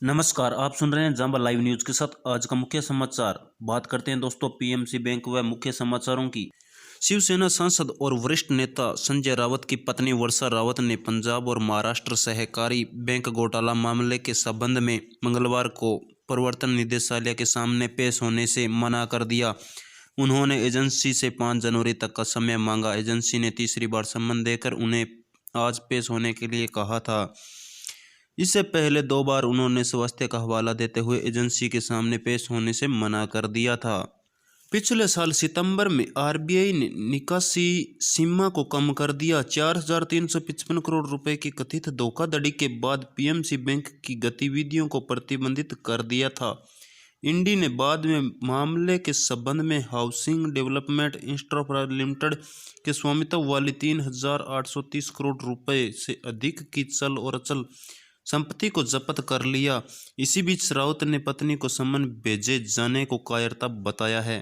नमस्कार, आप सुन रहे हैं जांबा लाइव न्यूज के साथ। आज का मुख्य समाचार बात करते हैं दोस्तों पीएमसी बैंक व मुख्य समाचारों की। शिवसेना सांसद और वरिष्ठ नेता संजय राउत की पत्नी वर्षा राउत ने पंजाब और महाराष्ट्र सहकारी बैंक घोटाला मामले के संबंध में मंगलवार को प्रवर्तन निदेशालय के सामने पेश होने से मना कर दिया। उन्होंने एजेंसी से 5 जनवरी तक का समय मांगा। एजेंसी ने तीसरी बार सम्मन देकर उन्हें आज पेश होने के लिए कहा था। इससे पहले 2 बार उन्होंने स्वास्थ्य का हवाला देते हुए एजेंसी के सामने पेश होने से मना कर दिया था। पिछले साल सितंबर में आरबीआई ने निकासी सीमा को कम कर दिया। 4,355 करोड़ रुपए की कथित धोखाधड़ी के बाद पीएमसी बैंक की गतिविधियों को प्रतिबंधित कर दिया था। इंडी ने बाद में मामले के संबंध में हाउसिंग डेवलपमेंट इंफ्रास्ट्रक्चर लिमिटेड के स्वामित्व वाली 3,830 करोड़ रुपए से अधिक की चल और अचल संपत्ति को जब्त कर लिया। इसी बीच राउत ने पत्नी को सम्मन भेजे जाने को कायरता बताया है।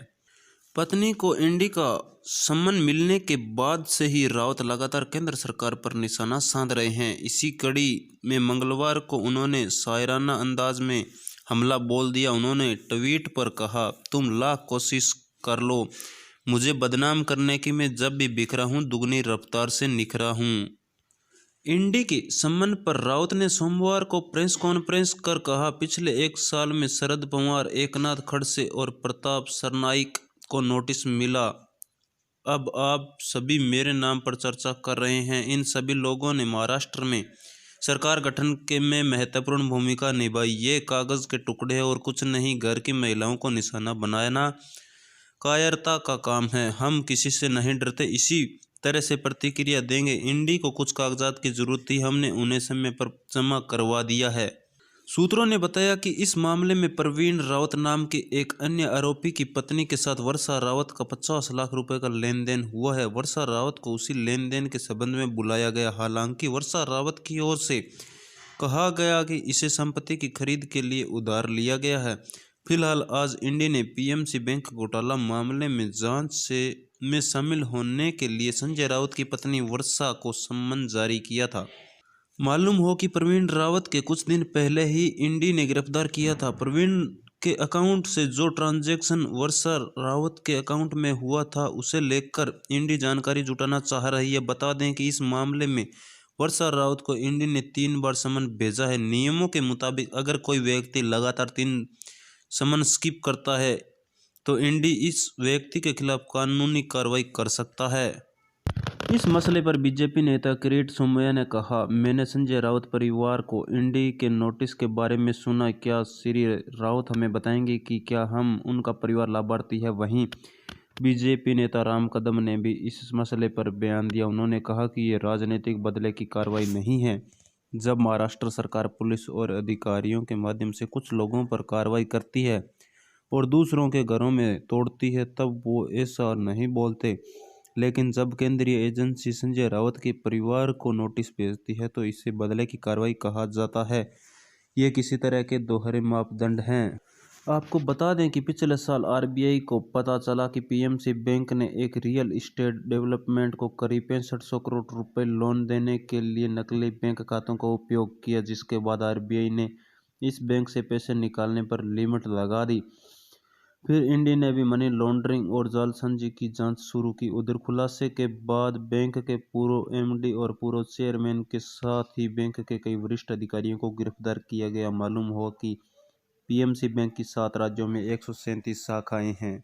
पत्नी को इंडी का सम्मन मिलने के बाद से ही राउत लगातार केंद्र सरकार पर निशाना साध रहे हैं। इसी कड़ी में मंगलवार को उन्होंने शायराना अंदाज में हमला बोल दिया। उन्होंने ट्वीट पर कहा, तुम लाख कोशिश कर लो मुझे बदनाम करने की, मैं जब भी बिखरा हूँ दुगनी रफ्तार से निखरा हूँ। इंडी के सम्मन पर राउत ने सोमवार को प्रेस कॉन्फ्रेंस कर कहा, पिछले 1 साल में शरद पवार, एकनाथ खड़से और प्रताप सरनाईक को नोटिस मिला। अब आप सभी मेरे नाम पर चर्चा कर रहे हैं। इन सभी लोगों ने महाराष्ट्र में सरकार गठन के में महत्वपूर्ण भूमिका निभाई। ये कागज के टुकड़े और कुछ नहीं, घर की महिलाओं को निशाना बनाना कायरता का काम है। हम किसी से नहीं डरते, इसी तरह से प्रतिक्रिया देंगे। इंडी को कुछ कागजात की जरूरत थी, हमने उन्हें समय पर जमा करवा दिया है। सूत्रों ने बताया कि इस मामले में प्रवीण राउत नाम के एक अन्य आरोपी की पत्नी के साथ वर्षा राउत का 50 लाख रुपए का लेन देन हुआ है। वर्षा राउत को उसी लेन देन के संबंध में बुलाया गया। हालांकि वर्षा राउत की ओर से कहा गया कि इसे संपत्ति की खरीद के लिए उधार लिया गया है। फिलहाल आज इंडी ने पीएमसी बैंक घोटाला मामले में जांच में शामिल होने के लिए संजय राउत की पत्नी वर्षा को सम्मन जारी किया था। मालूम हो कि प्रवीण राउत के कुछ दिन पहले ही इंडी ने गिरफ्तार किया था। प्रवीण के अकाउंट से जो ट्रांजैक्शन वर्षा राउत के अकाउंट में हुआ था उसे लेकर इंडी जानकारी जुटाना चाह रही है। बता दें कि इस मामले में वर्षा राउत को इंडी ने 3 बार समन भेजा है। नियमों के मुताबिक अगर कोई व्यक्ति लगातार 3 समन स्किप करता है तो इंडी इस व्यक्ति के खिलाफ कानूनी कार्रवाई कर सकता है। इस मसले पर बीजेपी नेता किरीट सोमैया ने कहा, मैंने संजय राउत परिवार को इंडी के नोटिस के बारे में सुना। क्या श्री राउत हमें बताएंगे कि क्या हम उनका परिवार लाभार्थी है? वहीं बीजेपी नेता राम कदम ने भी इस मसले पर बयान दिया। उन्होंने कहा कि ये राजनीतिक बदले की कार्रवाई नहीं है। जब महाराष्ट्र सरकार पुलिस और अधिकारियों के माध्यम से कुछ लोगों पर कार्रवाई करती है और दूसरों के घरों में तोड़ती है तब वो ऐसा नहीं बोलते, लेकिन जब केंद्रीय एजेंसी संजय राउत के परिवार को नोटिस भेजती है तो इसे बदले की कार्रवाई कहा जाता है। ये किसी तरह के दोहरे मापदंड हैं। आपको बता दें कि पिछले साल आरबीआई को पता चला कि पीएमसी बैंक ने एक रियल एस्टेट डेवलपमेंट को करीब 6500 करोड़ रुपए लोन देने के लिए नकली बैंक खातों का उपयोग किया, जिसके बाद आरबीआई ने इस बैंक से पैसे निकालने पर लिमिट लगा दी। फिर इंडी ने भी मनी लॉन्ड्रिंग और जालसाजी की जांच शुरू की। उधर खुलासे के बाद बैंक के पूर्व एमडी और पूर्व चेयरमैन के साथ ही बैंक के कई वरिष्ठ अधिकारियों को गिरफ्तार किया गया। मालूम हो कि पीएमसी बैंक की 7 राज्यों में 137 शाखाएं हैं।